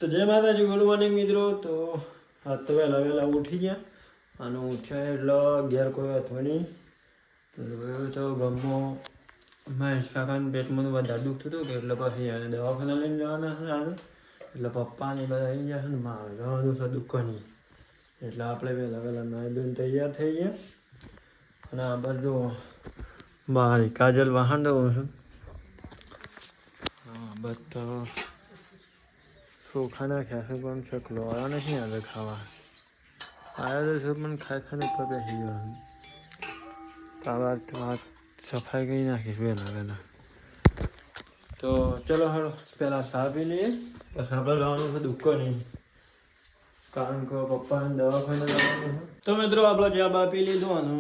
તો જય માતાજી, ગુડ મોર્નિંગ મિત્રો. તો આજ તો વહેલા ઉઠી ગયા અને ઉઠ્યા એટલે ઘેર કોઈ હતો નહીં. તો ગામમાં મહેશ કાકાને પેટમાં વધારે દુખતું હતું કે એટલે પછી એને દવાખાના લઈને જવાના છે આજે. એટલે પપ્પાને બધા આવી ગયા છે ને મારે જવાનું છે દુકાને. એટલે આપણે વહેલા નાહી ધોઈને તૈયાર થઈ ગયા અને આ બાજુ મારી કાજલ વાહન દઉં છું. હા બસ તો ચોખા નાખ્યા છે પણ ચકલો આવ્યો નથી આજે ખાવા. આવ્યો તો પણ ખાઈને ઉપર બેસી ગયો. તો સફાઈ કરી નાખીશ વહેલા. તો ચલો હાલો પહેલાં ચા પી લઈએ પછી આપણે જવાનું છે દુકાને, કારણ કે પપ્પાને દવાખાને જવાનું છે. તો મિત્રો આપણે ચા બા પી લીધું અને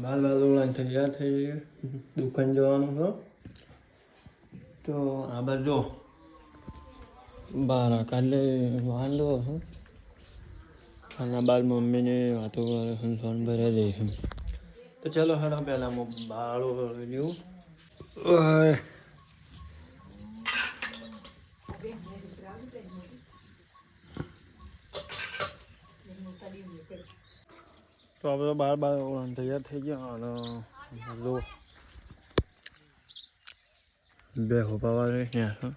બાલ ઓળાને તૈયાર થઈ જઈએ, દુકાન જવાનું છે. તો આ બાજુ બહાર કાલે વાંધો છે અને બાર મમ્મીને વાતો કરે સોન ભર્યા જાય છે. તો ચલો હાલો પહેલાં બાળો જેવું તો આપણે બાર તૈયાર થઈ ગયા અને જો બે હોપાવાળા ત્યાં છે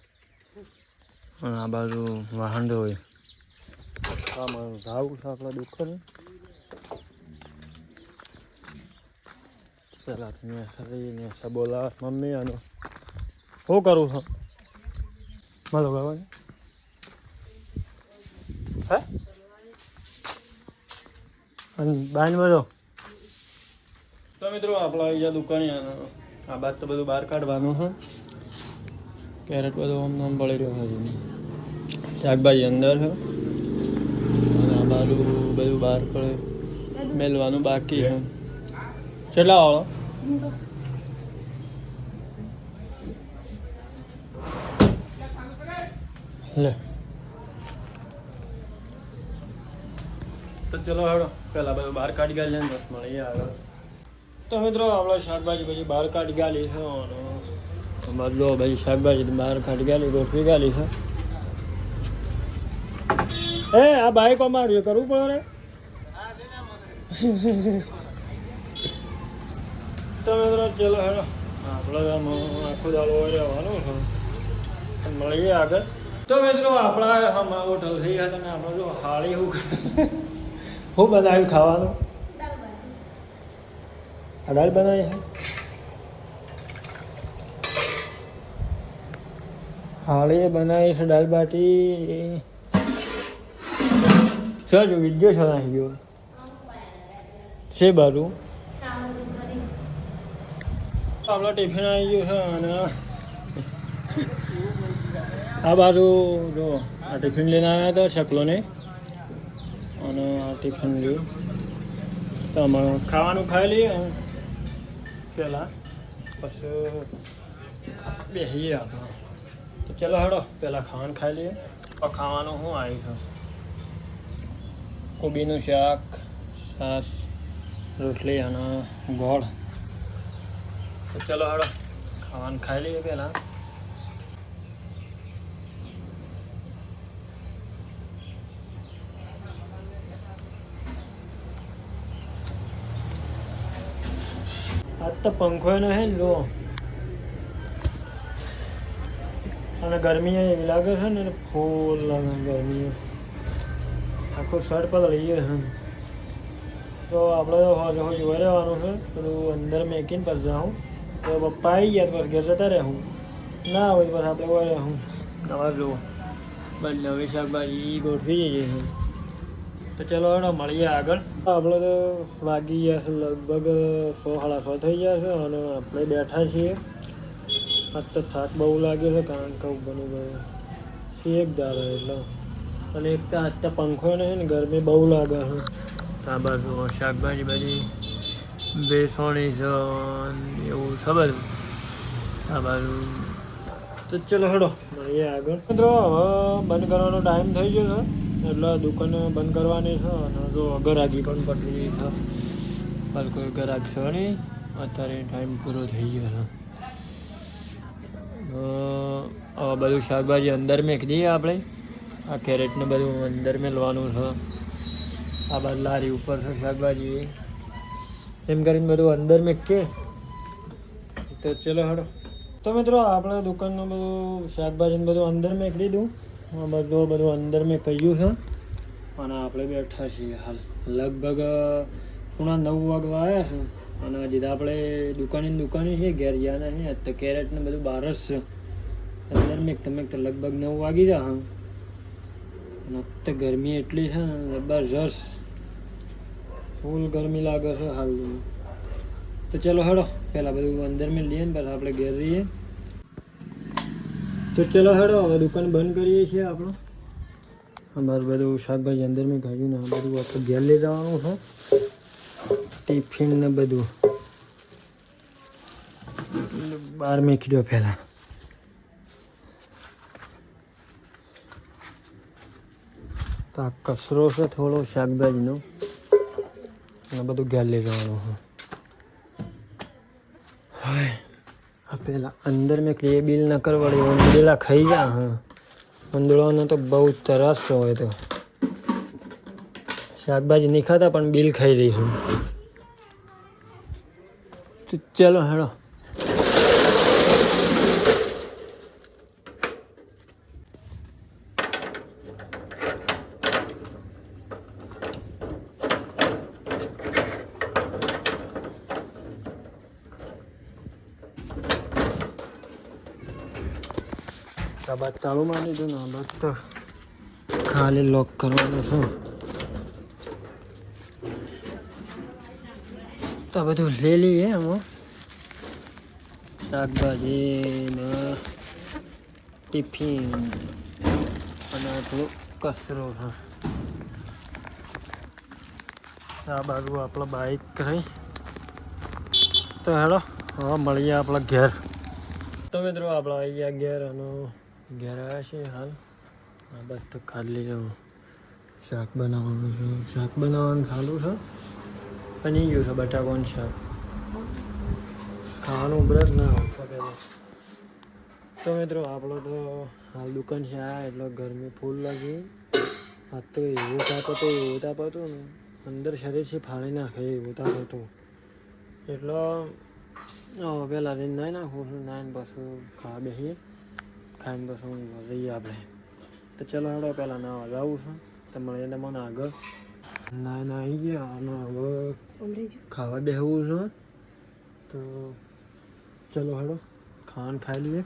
અને આ બાજુ વાહન હોય. આમાં જાવું છે આપણા દુકાને. પેલા ને બોલા મમ્મી આનો શું કરું છું મારો બાબા હે અને બાન બધો. તો મિત્રો આપણે આવી ગયા દુકાને. આ બાદ તો બધું બહાર કાઢવાનું છે. કેરેટ બધું આમ પડી રહ્યો છે, શાકભાજી અંદર છે અને આ બાજુ બધું બહાર પડે મેલવાનું બાકી છે. કેટલા વાળો લે. તો ચલો હેડો પેલા બધું બહાર કાઢી ગયા ને બસ મળીએ આગળ. તો મિત્રો આપણે શાકભાજી પછી બહાર કાઢી ગાલી છે અને બદલો ભાઈ શાકભાજી બહાર કાઢી ગાલી ગોઠવી ગાલી છે. એ આ બાઈક અમારું કરવું પડે. તો મિત્રો ચલો હેડો આપણે આખો દાડો રહેવાનું છે, મળીએ આગળ. તો મિત્રો આપણા હમણાં હોટલ થઈ ગયા અને આપણે જો હાળી શું બનાવ્યું ખાવાનું? દાળ બનાવી છે. હાળી બનાવી છે દાળ બાટી. સર જો વિડીયો છે નાખી ગયો છે બાજુ આપણા ટિફિન આવી ગયું છે અને આ બાજુ જો આ ટિફિન લઈને આવ્યા હતા ચકલોને અને આ ટિફિન લીધું. તો અમારે ખાવાનું ખાઈ લઈએ પહેલાં પછી બેસીએ આપણે. તો ચલો હેડો પહેલાં ખાવાનું ખાઈ લઈએ. ખાવાનું શું આવ્યું છે? કોબીનું શાક, છાશ, રોટલી અને ગોળ. તો ચલો હેડો ખાવાનું ખાઈ લઈએ પહેલાં. આજ તો પંખો નહીં લો અને ગરમી એવી લાગે છે ને ફૂલ લાગે ગરમી. આખું શર્ટ પર લઈએ છે. તો આપણે તો જોઈ રહેવાનું છે બધું અંદર મેકીને પછી જાઉં. તો પપ્પા આવી ગયા તો ઘેર જતા રહે. ના હોય બસ આપણે હોય હું નવા જુઓ બસ નવી શાકભાજી ગોઠવી જઈએ છીએ. તો ચલો હેડો મળીએ આગળ. આપણે તો વાગી ગયા છે લગભગ 6:30 થઈ ગયા છે અને આપણે બેઠા છીએ. આજ તો થાક બહુ લાગ્યો છે કારણ કે બની ગયું છે એક દાડો એટલે. અને એક તો આજ તો પંખો નહીં ને ગરમી બહુ લાગે છે. આ બાજુ શાકભાજી બધી બેસણી છે એવું છે બધું આ બાજુ. તો ચલો હેડો મળીએ આગળ. મિત્રો હવે બંધ કરવાનો ટાઈમ થઈ ગયો છે એટલે દુકાન બંધ કરવાની છે અને જો ગરાગી પણ પટવી છે. હાલ કોઈ ગરાગ છે નહીં, અત્યારે ટાઈમ પૂરો થઈ ગયો છે. બધું શાકભાજી અંદર મેકી દઈએ આપણે. આ કેરેટને બધું અંદર મેળવાનું છે. આ બાદ લારી ઉપર છે શાકભાજી, એમ કરીને બધું અંદર મેકે. તો ચલો હેડો. તો મિત્રો આપણે દુકાનનું બધું શાકભાજીને બધું અંદર મેકડી દઉં. બધું અંદર મેં કહ્યું છે અને આપણે બેઠા છીએ હાલ. લગભગ પૂણા 9 વાગવા આવ્યા છે અને હજી આપણે દુકાને છે, ઘેર ગયા નહીં. તો કેરેટને બધું બહાર જ છે. અંદર મેકતા લગભગ 9 વાગી જાય. હા, અને તો ગરમી એટલી છે ને જબરજસ્ત, ફૂલ ગરમી લાગે છે હાલ. તો ચલો હેડો, પહેલાં બધું અંદર મેં લઈએ ને પછી આપણે ઘેર રહીએ. તો ચલો હેડો, હવે દુકાન બંધ કરીએ છીએ આપણે. અમારું બધું શાકભાજી અંદર મેં કાઢ્યું ને આ બધું આપણે ઘેર લઈ જવાનું છે. ટિફિન ને બધું બહાર મેકી દો પહેલાં. તો આ કચરો છે થોડો શાકભાજીનો, અને બધું ઘેર લઈ જવાનું છે. હા, પેલા અંદર મેં ક્લિયર બિલ ન કરવાડી ઉંદેડા ખાઈ જા. હા, ઉંદડાનો તો બહુ તરસ હોય. તો શાકભાજી નહીં ખાતા પણ બિલ ખાઈ રહી હું. તો ચલો હેડો. આ બાદ તાળું મારી દીધું ને આ બાદ તો ખાલી લોક કરવાનું છે. તો બધું લઈ લઈએ એમાં શાકભાજી ને ટિફિન અને થોડું કચરો છે. આ બાજુ આપણે બાઈક રહી. તો હેડો હવે મળીએ આપણા ઘેર. તો મિત્રો આપણે આવી ગયા ઘેર અને ઘેર આવ્યા છીએ હાલ. આ બસ તો ખાલી શાક બનાવવાનું છે. શાક બનાવવાનું ચાલુ છે. બની ગયું છે બટાકાનું શાક. ખાવાનું ઉભરાત ના આવતા પહેલાં. તો મિત્રો આપણો તો હાલ દુકાન છે આ, એટલે ગરમી ફૂલ લાગી. આ તો એવું તાપ હતું ને અંદર શરીરથી ફાળી નાખે એવું તાપ હતું. એટલે પહેલાં રહીને નાહી નાખું છું. નાહીને પાછું ખાવા બેસીએ. ખાઈને પાછું રહીએ આપણે. તો ચલો હેડો, પહેલાં નાવા જવું છે. તો મળીએ તમને આગળ. નાહી ગયા અને હવે ખાવા બેસવું છે. તો ચલો હેડો ખાવાનું ખાઈ લઈએ.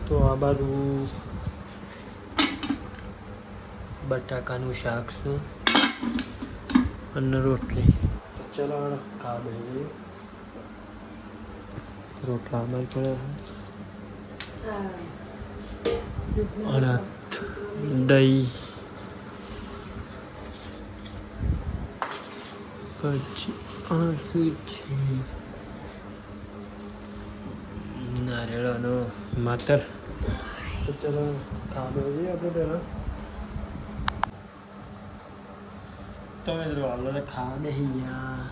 તો આ બાજુ બટાકાનું શાક છે અને રોટલી. ચલો હેડો ખાવા બેસીએ. રોટલા અમારી પડે અને દહીં પછી આ શું છે નારિયેળનો માતર. તો ચલો ખાવા બેસીએ આપણે પહેલાં. તો મિત્રો આપણે ખાવા બેસી ગયા.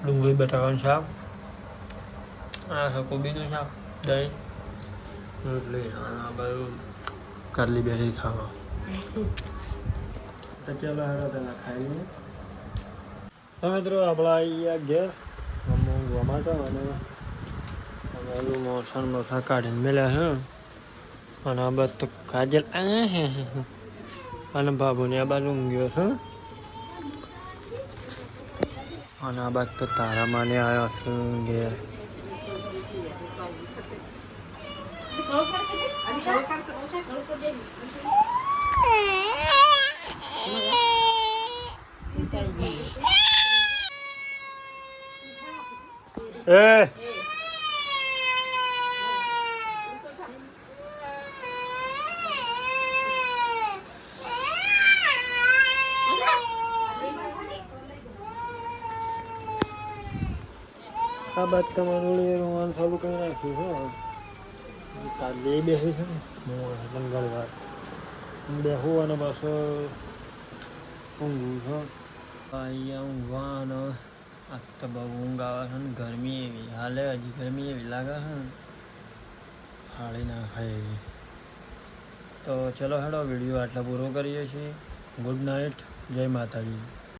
ડુંગળી બટાકાનું શાક, આ છે કોબીનું શાક, દહીં, રોટલી. આ બધું કારલી બેસી ખાવા. તો ચાલો હેડો પહેલાં ખાઈ લઈએ. તો મિત્રો આપણે આવી ગયા ઘેર. ઊંઘવા માટે અને બધું મોસા કાઢીને મેળ્યા છે. અને આ બાદ તો કાજલ અને બાબુને આ બાજુ ઊંઘ્યો છે. અને આ બાદ તો તારા માને આવ્યા છે ઘેર. આ બાદ તમારું રોવાનું ચાલુ કરી નાખ્યું છે. કાલે બેસી છે ને મંગળવાર બેસું અને પાછો ઊંઘું છે. અહીંયા ઊંઘવા અને આ તો બહુ ઊંઘ આવે છે ને ગરમી એવી હાલે હજી ગરમી એવી લાગે છે ને હાળી ના ખાય એવી. તો ચલો હેડો વિડીયો આટલા પૂરો કરીએ છીએ. ગુડ નાઇટ, જય માતાજી.